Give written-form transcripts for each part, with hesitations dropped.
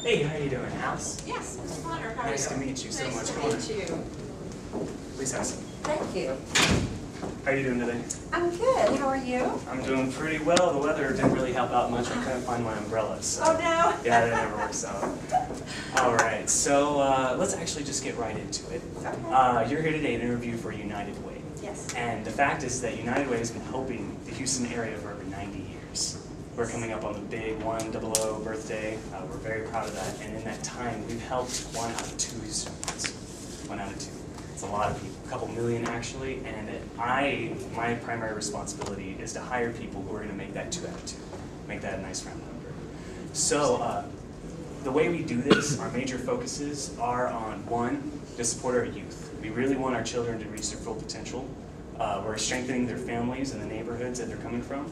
Hey, how you doing, Alice? Yes, Mr. Potter, how are you? Nice to meet you so much. Nice Come to on meet in. you. Please have some. Thank you. How are you doing today? I'm good. How are you? I'm doing pretty well. The weather didn't really help out much. I couldn't find my umbrella, so. Oh, no? Yeah, that never works out. All right, so let's actually just get right into it. Okay. You're here today to interview for United Way. Yes. And the fact is that United Way has been helping the Houston area for over 90 years. We're coming up on the big 100 birthday. We're very proud of that. And in that time, we've helped 1 out of 2 students. 1 out of 2. It's a lot of people, a couple million actually. And my primary responsibility is to hire people who are going to make that 2 out of 2, make that a nice round number. So the way we do this, our major focuses are on 1, to support our youth. We really want our children to reach their full potential. We're strengthening their families and the neighborhoods that they're coming from.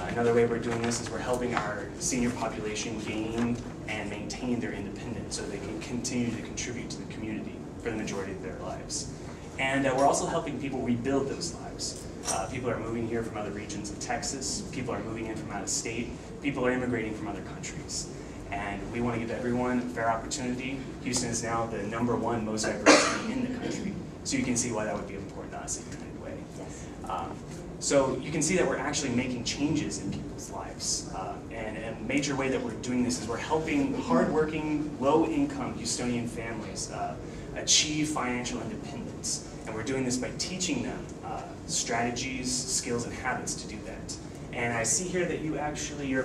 Another way we're doing this is we're helping our senior population gain and maintain their independence so they can continue to contribute to the community for the majority of their lives. And we're also helping people rebuild those lives. People are moving here from other regions of Texas. People are moving in from out of state. People are immigrating from other countries. And we want to give everyone a fair opportunity. Houston is now the #1 most diverse city in the country. So you can see why that would be important to us at United Way. Yes. So you can see that we're actually making changes in people's lives. And a major way that we're doing this is we're helping hardworking, low-income Houstonian families achieve financial independence. And we're doing this by teaching them strategies, skills, and habits to do that. And I see here that you actually, you're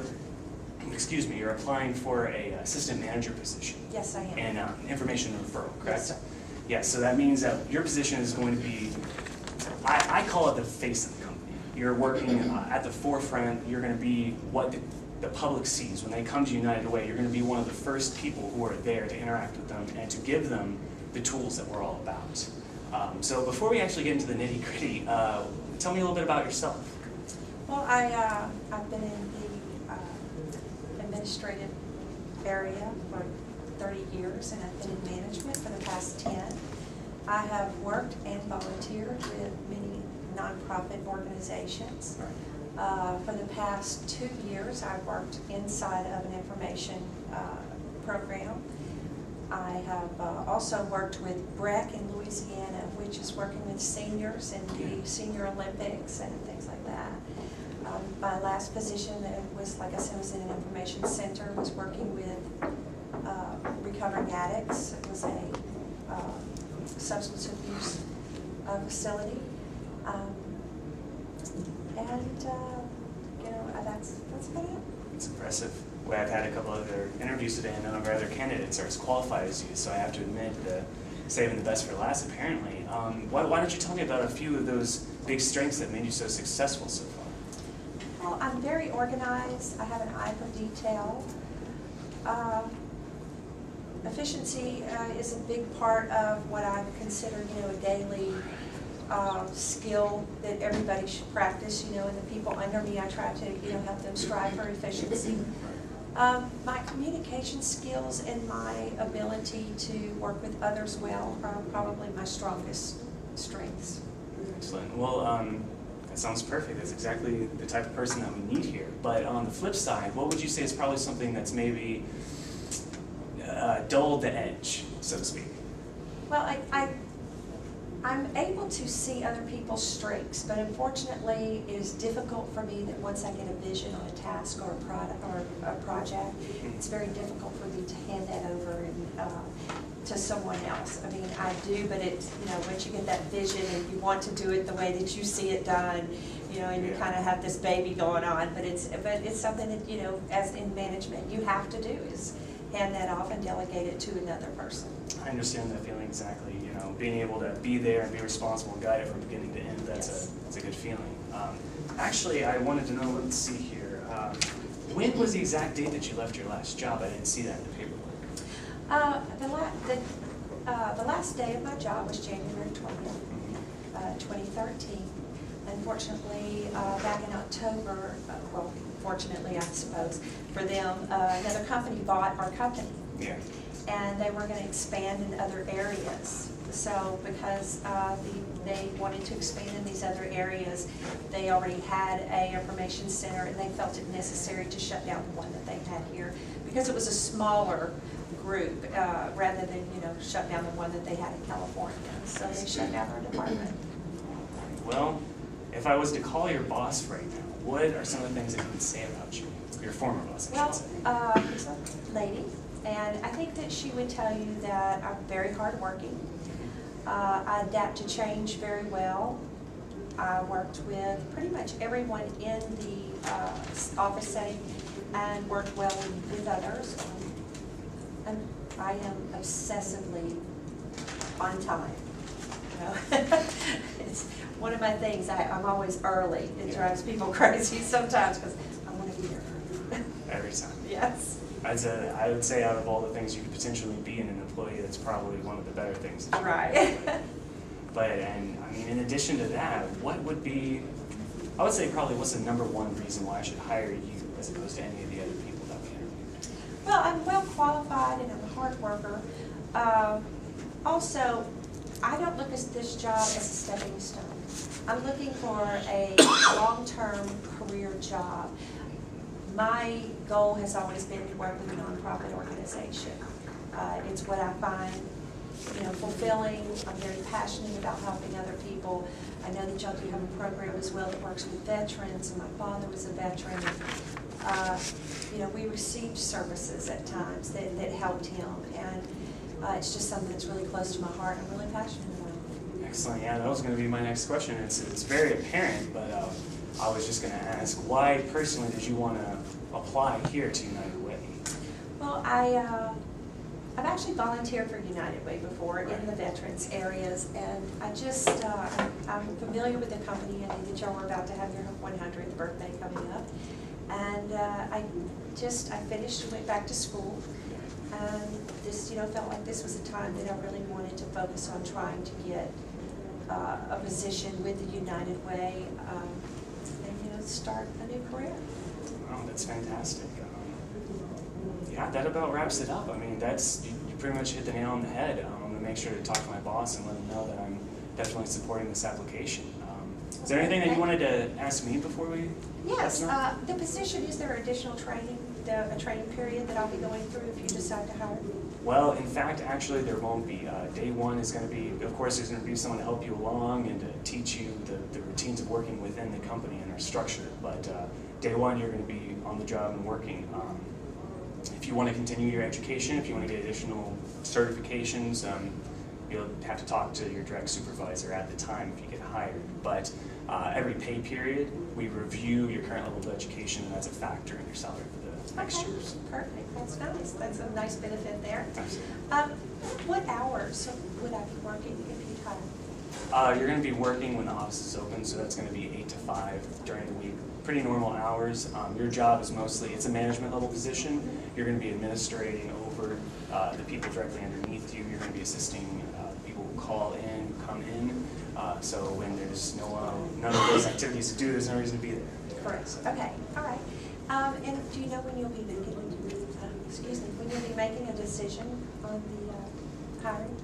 applying for a assistant manager position. Yes, I am. And information referral, correct? Yes, sir. Yes, so that means that your position is going to be, I call it the face of the company. You're working at the forefront. You're going to be what the public sees. When they come to United Way, you're going to be one of the first people who are there to interact with them and to give them the tools that we're all about. So before we actually get into the nitty-gritty, tell me a little bit about yourself. Well, I've been in the administrative area for 30 years, and I've been in management for the past 10. I have worked and volunteered with many nonprofit organizations. For the past 2 years, I've worked inside of an information program. I have also worked with BREC in Louisiana, which is working with seniors in the Senior Olympics and things like that. My last position was, like I said, was in an information center, was working with recovering addicts. It was a substance abuse facility. That's about it. It's impressive. Well, I've had a couple other interviews today, and none of our other candidates are as qualified as you, so I have to admit saving the best for last, apparently. Why don't you tell me about a few of those big strengths that made you so successful so far? Well, I'm very organized. I have an eye for detail. Efficiency is a big part of what I consider, a daily skill that everybody should practice. And the people under me, I try to, help them strive for efficiency. My communication skills and my ability to work with others well are probably my strongest strengths. Excellent. Well, that sounds perfect. That's exactly the type of person that we need here. But on the flip side, what would you say is probably something that's maybe dulled the edge, so to speak? Well, I'm able to see other people's strengths, but unfortunately it is difficult for me that once I get a vision on a task or a product or a project, it's very difficult for me to hand that over to someone else. I mean, I do, but it's, once you get that vision and you want to do it the way that you see it done, and you kind of have this baby going on, but it's something that, as in management, you have to do is hand that off and delegate it to another person. I understand that feeling exactly. Being able to be there and be responsible and guide it from beginning to end, that's a good feeling. Actually, I wanted to know, let's see here, when was the exact date that you left your last job? I didn't see that in the paperwork. The last day of my job was January 20th, 2013. Unfortunately, back in October, well, fortunately, I suppose, for them, another company bought our company. Yeah. And they were going to expand in other areas. So because they wanted to expand in these other areas, they already had a information center, and they felt it necessary to shut down the one that they had here because it was a smaller group rather than, you know, shut down the one that they had in California. So they shut down our department. Well, if I was to call your boss right now, what are some of the things that he would say about you? Your former boss, I should say. Well, she's a lady, and I think that she would tell you that I'm very hardworking. I adapt to change very well. I worked with pretty much everyone in the office setting and worked well with others. And I am obsessively on time. You know? It's one of my things. I'm always early. It drives people crazy sometimes because I want to be there. Every time. Yes. I would say out of all the things you could potentially be in an employee, that's probably one of the better things. That Right. But, and I mean, in addition to that, what would be, I would say probably what's the number one reason why I should hire you as opposed to any of the other people that we interviewed? Well, I'm well qualified and I'm a hard worker. Also, I don't look at this job as a stepping stone. I'm looking for a long-term career job. My goal has always been to work with a nonprofit organization. It's what I find, you know, fulfilling. I'm very passionate about helping other people. I know that y'all do have a program as well that works with veterans, and my father was a veteran. You know, we received services at times that helped him, and it's just something that's really close to my heart. I'm really passionate about it. Excellent. Yeah, that was going to be my next question. It's very apparent, but I was just going to ask, why personally did you want to apply here to United Way? Well, I've actually volunteered for United Way before in the veterans areas, and I just, I'm familiar with the company. I knew that y'all were about to have your 100th birthday coming up, and I finished and went back to school, and this, you know, felt like this was a time that I really wanted to focus on trying to get a position with the United Way, and, you know, start a new career. Wow, that's fantastic. Yeah, that about wraps it up. I mean, you pretty much hit the nail on the head. I'm going to make sure to talk to my boss and let him know that I'm definitely supporting this application. Is there anything that you wanted to ask me before we? Yes, the position, is there additional training, a training period that I'll be going through if you decide to hire me? Well, in fact, actually, there won't be. Day one is going to be, of course, there's going to be someone to help you along and to teach you the routines of working within the company and our structure. But day one, you're going to be on the job and working. If you want to continue your education, if you want to get additional certifications, you'll have to talk to your direct supervisor at the time if you get hired. But every pay period, we review your current level of education, and that's a factor in your salary for the next years. Perfect. That's nice. That's a nice benefit there. Absolutely. What hours would I be working if you hired? You're going to be working when the office is open, so that's going to be 8 to 5 during the week. Pretty normal hours. Your job is mostly, it's a management level position. You're going to be administrating over the people directly underneath you. You're going to be assisting the people who call in, who come in. So when there's none of those activities to do, there's no reason to be there. Correct. Okay. All right. And do you know when you'll be making? When you'll be making a decision on the hiring?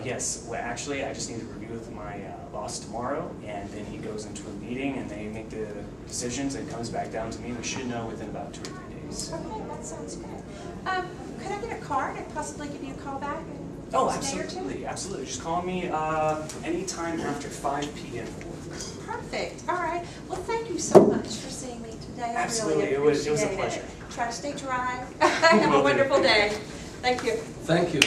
Yes. Well, actually, I just need to review with my boss tomorrow, and then he goes into a meeting, and they make the decisions, and comes back down to me. We should know within about 2 or 3 days. Okay, that sounds good. Could I get a card and possibly give you a call back? Oh, absolutely, absolutely. Just call me anytime after 5 p.m. Perfect. All right. Well, thank you so much for seeing me today. Absolutely, I really it was a pleasure. Try to stay dry. Have a wonderful day. Thank you. Thank you.